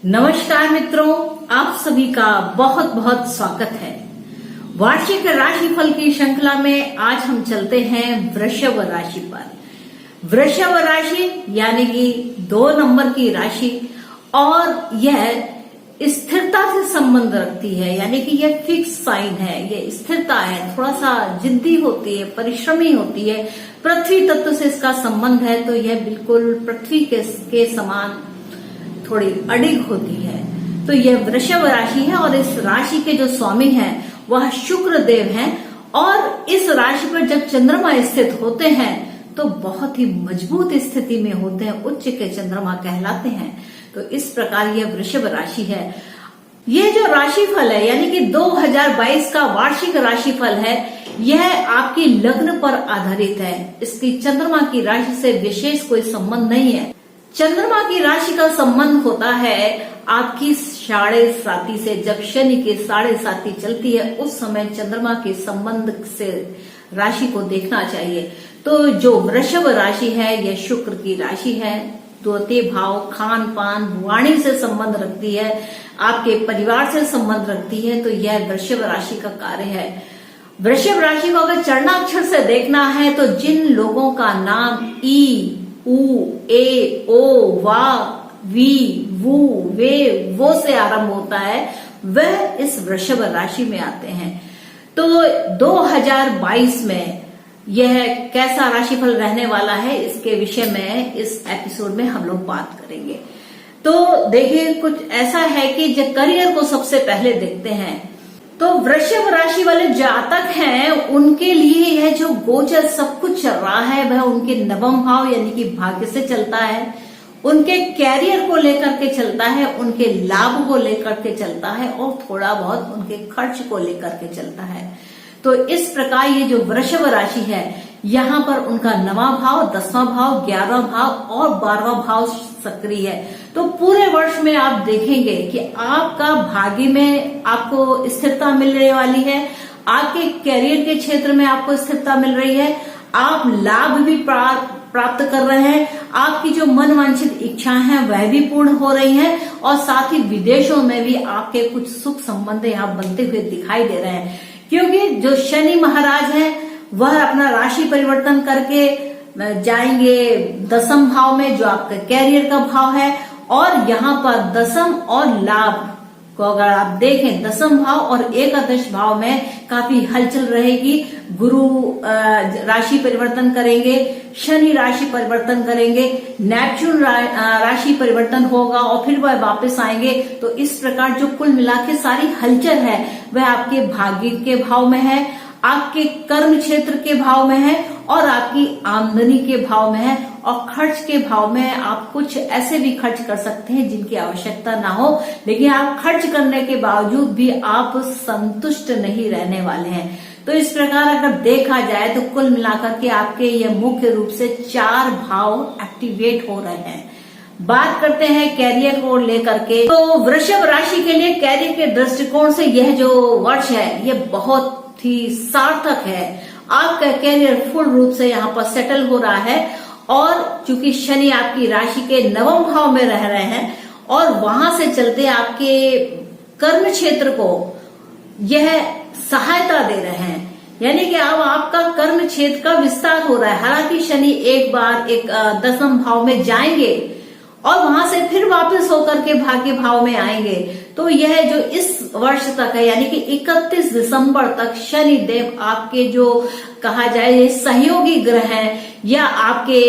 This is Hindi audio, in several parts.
नमस्कार मित्रों, आप सभी का बहुत बहुत स्वागत है। वार्षिक राशिफल की श्रृंखला में आज हम चलते हैं वृषभ राशि पर। वृषभ राशि यानी कि 2 नंबर की राशि और यह स्थिरता से संबंध रखती है, यानी कि यह फिक्स साइन है, यह स्थिरता है, थोड़ा सा जिद्दी होती है, परिश्रमी होती है। पृथ्वी तत्व से इसका संबंध है तो यह बिल्कुल पृथ्वी के समान थोड़ी अडिग होती है। तो यह वृषभ राशि है और इस राशि के जो स्वामी हैं वह शुक्र देव हैं और इस राशि पर जब चंद्रमा स्थित होते हैं तो बहुत ही मजबूत स्थिति में होते हैं, उच्च के चंद्रमा कहलाते हैं। तो इस प्रकार यह वृषभ राशि है। यह जो राशिफल है यानी कि 2022 का वार्षिक राशिफल है, यह आपकी लग्न पर आधारित है। इसकी चंद्रमा की राशि से विशेष कोई संबंध नहीं है। चंद्रमा की राशि का संबंध होता है आपकी 7.5 से, जब शनि की 7.5 चलती है उस समय चंद्रमा के संबंध से राशि को देखना चाहिए। तो जो वृषभ राशि है यह शुक्र की राशि है। द्वितीय भाव खान पान वाणी से संबंध रखती है, आपके परिवार से संबंध रखती है। तो यह वृषभ राशि का कार्य है। वृषभ राशि को अगर चरणाक्षर से देखना है तो जिन लोगों का नाम ई, उ, ए, ओ, वा, वी, वु, वे, वो से आरंभ होता है वह इस वृषभ राशि में आते हैं। तो 2022 में यह कैसा राशिफल रहने वाला है इसके विषय में इस एपिसोड में हम लोग बात करेंगे। तो देखिए, कुछ ऐसा है कि जो करियर को सबसे पहले देखते हैं तो वृषभ राशि वाले जातक हैं उनके लिए यह जो गोचर सब कुछ चल रहा है वह उनके नवम भाव यानी कि भाग्य से चलता है, उनके कैरियर को लेकर के चलता है, उनके लाभ को लेकर के चलता है और थोड़ा बहुत उनके खर्च को लेकर के चलता है। तो इस प्रकार ये जो वृषभ राशि है यहाँ पर उनका 9वां भाव, 10वां भाव, 11वां भाव और 12वां भाव सक्रिय है। तो पूरे वर्ष में आप देखेंगे कि आपका भाग्य में आपको स्थिरता मिलने वाली है, आपके कैरियर के क्षेत्र में आपको स्थिरता मिल रही है, आप लाभ भी प्राप्त कर रहे हैं, आपकी जो मनवांछित इच्छाएं हैं वह भी पूर्ण हो रही हैं और साथ ही विदेशों में भी आपके कुछ सुख संबंध यहाँ बनते हुए दिखाई दे रहे हैं। क्योंकि जो शनि महाराज हैं वह अपना राशि परिवर्तन करके जाएंगे 10वें भाव में जो आपका कैरियर का भाव है और यहाँ पर 10वें और लाभ को अगर आप देखें 10वें भाव और 11 भाव में काफी हलचल रहेगी। गुरु राशि परिवर्तन करेंगे, शनि राशि परिवर्तन करेंगे, नेपच्यून राशि परिवर्तन होगा और फिर वह वापस आएंगे। तो इस प्रकार जो कुल मिला के सारी हलचल है वह आपके भाग्य के भाव में है, आपके कर्म क्षेत्र के भाव में है और आपकी आमदनी के भाव में है और खर्च के भाव में आप कुछ ऐसे भी खर्च कर सकते हैं जिनकी आवश्यकता ना हो, लेकिन आप खर्च करने के बावजूद भी आप संतुष्ट नहीं रहने वाले हैं। तो इस प्रकार अगर देखा जाए तो कुल मिलाकर के आपके ये मुख्य रूप से 4 भाव एक्टिवेट हो रहे हैं। बात करते हैं कैरियर को लेकर के। तो वृषभ राशि के लिए कैरियर के दृष्टिकोण से यह जो वर्ष है यह बहुत ही सार्थक है। आपका कैरियर फुल रूप से यहाँ पर सेटल हो रहा है और चूंकि शनि आपकी राशि के 9वें भाव में रह रहे हैं और वहां से चलते आपके कर्म क्षेत्र को यह सहायता दे रहे हैं, यानी कि अब आपका कर्म क्षेत्र का विस्तार हो रहा है। हालांकि शनि एक बार 10वें भाव में जाएंगे और वहां से फिर वापस होकर के भाग्य भाव में आएंगे। तो यह जो इस वर्ष तक है यानी कि 31 दिसंबर तक शनि देव आपके जो कहा जाए सहयोगी ग्रह हैं या आपके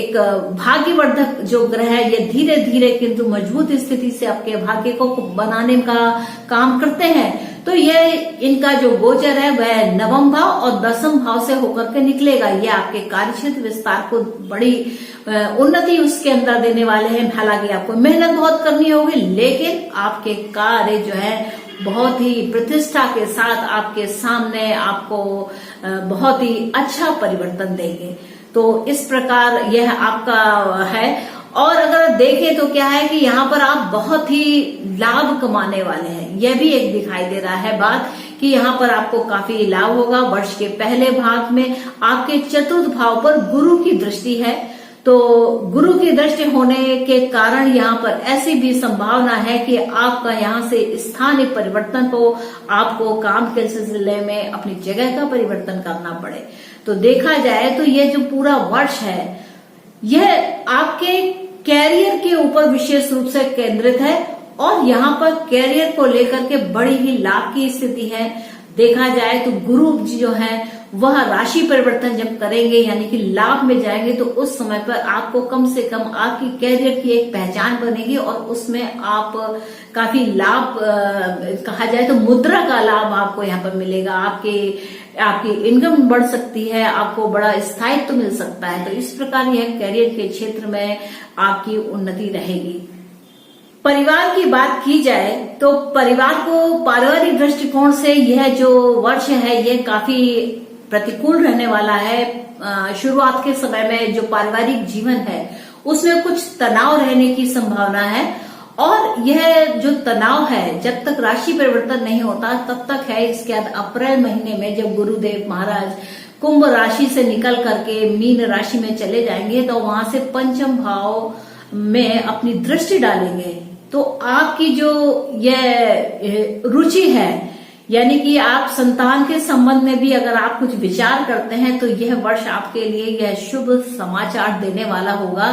एक भाग्यवर्धक जो ग्रह है, ये धीरे धीरे किंतु मजबूत स्थिति से आपके भाग्य को बनाने का काम करते हैं। तो यह इनका जो गोचर है वह 9वें भाव और 10वें भाव से होकर के निकलेगा। यह आपके कार्यक्षेत्र विस्तार को बड़ी उन्नति उसके अंदर देने वाले हैं। हालांकि आपको मेहनत बहुत करनी होगी लेकिन आपके कार्य जो है बहुत ही प्रतिष्ठा के साथ आपके सामने आपको बहुत ही अच्छा परिवर्तन देंगे। तो इस प्रकार यह आपका है। और अगर देखें तो क्या है कि यहाँ पर आप बहुत ही लाभ कमाने वाले हैं, यह भी एक दिखाई दे रहा है बात कि यहाँ पर आपको काफी लाभ होगा। वर्ष के पहले भाग में आपके चतुर्थ भाव पर गुरु की दृष्टि है तो गुरु की दृष्टि होने के कारण यहाँ पर ऐसी भी संभावना है कि आपका यहाँ से स्थानीय परिवर्तन हो, आपको काम के सिलसिले में अपनी जगह का परिवर्तन करना पड़े। तो देखा जाए तो ये जो पूरा वर्ष है यह आपके कैरियर के ऊपर विशेष रूप से केंद्रित है और यहाँ पर कैरियर को लेकर के बड़ी ही लाभ की स्थिति है। देखा जाए तो गुरु जी जो है वह राशि परिवर्तन जब करेंगे यानी कि लाभ में जाएंगे तो उस समय पर आपको कम से कम आपकी कैरियर की एक पहचान बनेगी और उसमें आप काफी लाभ कहा जाए तो मुद्रा का लाभ आपको यहाँ पर मिलेगा। आपकी इनकम बढ़ सकती है, आपको बड़ा स्थायित्व मिल सकता है। तो इस प्रकार यह कैरियर के क्षेत्र में आपकी उन्नति रहेगी। परिवार की बात की जाए तो परिवार को पारिवारिक दृष्टिकोण से यह जो वर्ष है यह काफी प्रतिकूल रहने वाला है। शुरुआत के समय में जो पारिवारिक जीवन है उसमें कुछ तनाव रहने की संभावना है और यह जो तनाव है जब तक राशि परिवर्तन नहीं होता तब तक है। इसके बाद अप्रैल महीने में जब गुरुदेव महाराज कुंभ राशि से निकल करके मीन राशि में चले जाएंगे तो वहां से पंचम भाव में अपनी दृष्टि डालेंगे तो आपकी जो यह रुचि है यानी कि आप संतान के संबंध में भी अगर आप कुछ विचार करते हैं तो यह वर्ष आपके लिए यह शुभ समाचार देने वाला होगा।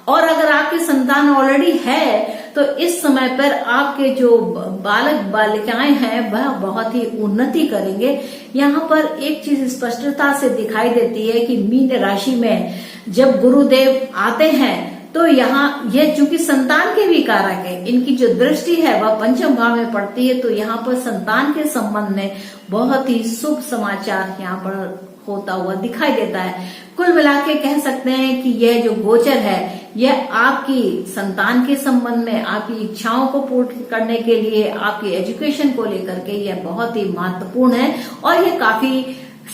और अगर आपकी संतान ऑलरेडी है तो इस समय पर आपके जो बालक बालिकाएं हैं वह बहुत ही उन्नति करेंगे। यहाँ पर एक चीज स्पष्टता से दिखाई देती है कि मीन राशि में जब गुरुदेव आते हैं तो यहाँ यह चूंकि संतान के भी कारक है, इनकी जो दृष्टि है वह पंचम भाव में पड़ती है तो यहाँ पर संतान के संबंध में बहुत ही शुभ समाचार यहाँ पर होता हुआ दिखाई देता है। कुल मिला के कह सकते हैं कि यह जो गोचर है यह आपकी संतान के संबंध में आपकी इच्छाओं को पूर्ण करने के लिए आपकी एजुकेशन को लेकर के यह बहुत ही महत्वपूर्ण है और यह काफी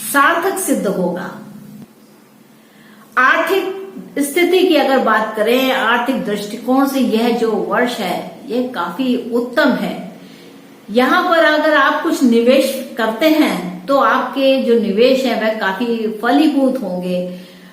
सार्थक सिद्ध होगा। आर्थिक स्थिति की अगर बात करें, आर्थिक दृष्टिकोण से यह जो वर्ष है यह काफी उत्तम है। यहाँ पर अगर आप कुछ निवेश करते हैं तो आपके जो निवेश है वह काफी फलीभूत होंगे।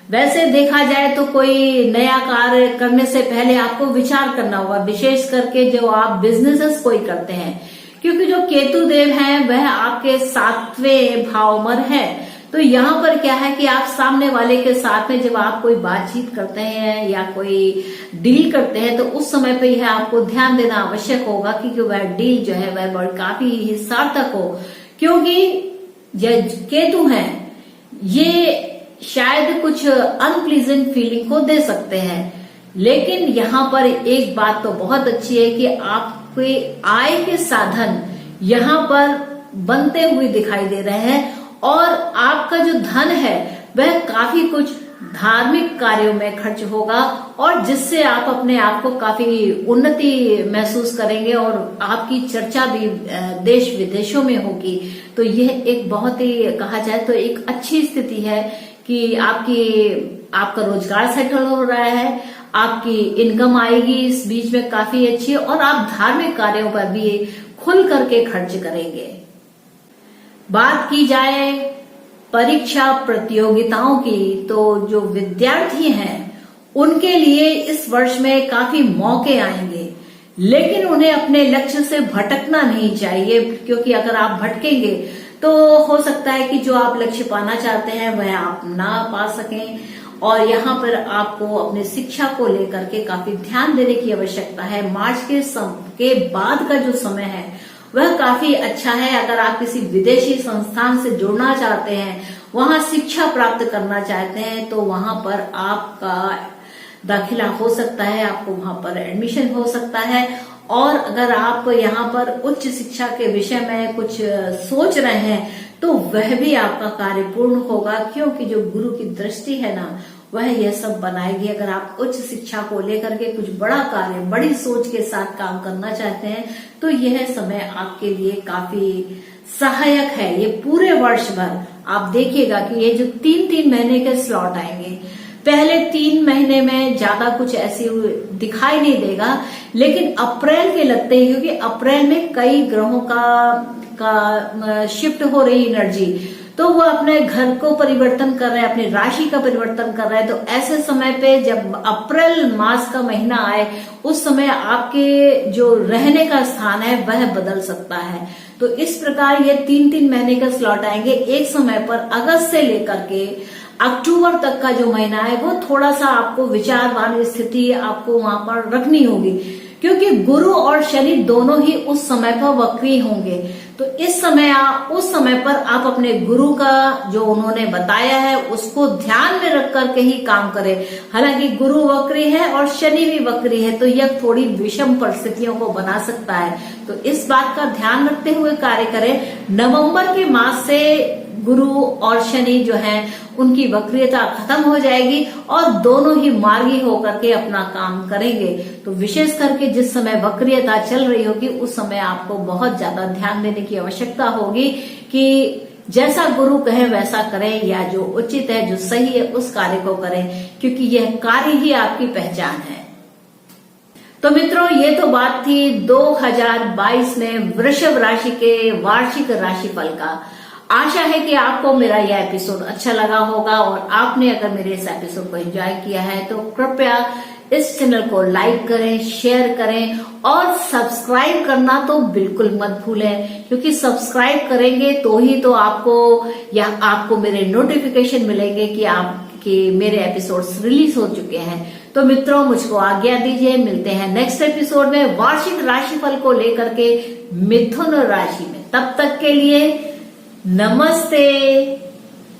वैसे देखा जाए तो कोई नया कार्य करने से पहले आपको विचार करना होगा, विशेष करके जो आप बिजनेसेस कोई करते हैं, क्योंकि जो केतु देव हैं वह आपके 7वें भाव में है। तो यहाँ पर क्या है कि आप सामने वाले के साथ में जब आप कोई बातचीत करते हैं या कोई डील करते हैं तो उस समय पे यह आपको ध्यान देना आवश्यक होगा कि वह डील जो है वह काफी ही सार्थक हो, क्योंकि जो केतु हैं ये शायद कुछ अनप्लीजेंट फीलिंग को दे सकते हैं। लेकिन यहाँ पर एक बात तो बहुत अच्छी है कि आपके आय के साधन यहाँ पर बनते हुए दिखाई दे रहे हैं और आपका जो धन है वह काफी कुछ धार्मिक कार्यों में खर्च होगा और जिससे आप अपने आप को काफी उन्नति महसूस करेंगे और आपकी चर्चा भी देश विदेशों में होगी। तो यह एक बहुत ही कहा जाए तो एक अच्छी स्थिति है कि आपका रोजगार सेटल हो रहा है, आपकी इनकम आएगी इस बीच में काफी अच्छी और आप धार्मिक कार्यों पर भी खुल करके खर्च करेंगे। बात की जाए परीक्षा प्रतियोगिताओं की तो जो विद्यार्थी हैं उनके लिए इस वर्ष में काफी मौके आएंगे, लेकिन उन्हें अपने लक्ष्य से भटकना नहीं चाहिए, क्योंकि अगर आप भटकेंगे तो हो सकता है कि जो आप लक्ष्य पाना चाहते हैं वह आप ना पा सकें। और यहाँ पर आपको अपने शिक्षा को लेकर के काफी ध्यान देने की आवश्यकता है। मार्च के बाद का जो समय है वह काफी अच्छा है। अगर आप किसी विदेशी संस्थान से जुड़ना चाहते हैं, वहां शिक्षा प्राप्त करना चाहते हैं तो वहां पर आपका दाखिला हो सकता है, आपको वहां पर एडमिशन हो सकता है। और अगर आप यहाँ पर उच्च शिक्षा के विषय में कुछ सोच रहे हैं तो वह भी आपका कार्य पूर्ण होगा, क्योंकि जो गुरु की दृष्टि है ना वह यह सब बनाएगी। अगर आप उच्च शिक्षा को लेकर के कुछ बड़ा कार्य, बड़ी सोच के साथ काम करना चाहते हैं तो यह समय आपके लिए काफी सहायक है। ये पूरे वर्ष भर आप देखिएगा कि ये जो 3-3 महीने के स्लॉट आएंगे, पहले 3 महीने में ज्यादा कुछ ऐसी दिखाई नहीं देगा, लेकिन अप्रैल के लगते ही, क्योंकि अप्रैल में कई ग्रहों का शिफ्ट हो रही एनर्जी, तो वो अपने घर को परिवर्तन कर रहे हैं, अपनी राशि का परिवर्तन कर रहे हैं। तो ऐसे समय पे जब अप्रैल मास का महीना आए उस समय आपके जो रहने का स्थान है वह बदल सकता है। तो इस प्रकार ये 3-3 महीने का स्लॉट आएंगे। एक समय पर अगस्त से लेकर के अक्टूबर तक का जो महीना है वो थोड़ा सा आपको विचारवान स्थिति आपको वहां पर रखनी होगी, क्योंकि गुरु और शनि दोनों ही उस समय पर वक्री होंगे। तो उस समय पर आप अपने गुरु का जो उन्होंने बताया है उसको ध्यान में रख करके ही काम करें। हालांकि गुरु वक्री है और शनि भी वक्री है, तो यह थोड़ी विषम परिस्थितियों को बना सकता है। तो इस बात का ध्यान रखते हुए कार्य करें। नवंबर के मास से गुरु और शनि जो हैं उनकी वक्रियता खत्म हो जाएगी और दोनों ही मार्गी होकर के अपना काम करेंगे। तो विशेष करके जिस समय वक्रियता चल रही होगी उस समय आपको बहुत ज्यादा ध्यान देने की आवश्यकता होगी कि जैसा गुरु कहे वैसा करें, या जो उचित है, जो सही है उस कार्य को करें, क्योंकि यह कार्य ही आपकी पहचान है। तो मित्रों, ये तो बात थी 2022 में वृषभ राशि के वार्षिक राशिफल का। आशा है कि आपको मेरा यह एपिसोड अच्छा लगा होगा, और आपने अगर मेरे इस एपिसोड को एंजॉय किया है तो कृपया इस चैनल को लाइक करें, शेयर करें और सब्सक्राइब करना तो बिल्कुल मत भूलें, क्योंकि सब्सक्राइब करेंगे तो ही तो आपको मेरे नोटिफिकेशन मिलेंगे कि मेरे एपिसोड्स रिलीज हो चुके हैं। तो मित्रों, मुझको आज्ञा दीजिए, मिलते हैं नेक्स्ट एपिसोड में वार्षिक राशिफल को लेकर के मिथुन राशि में। तब तक के लिए नमस्ते।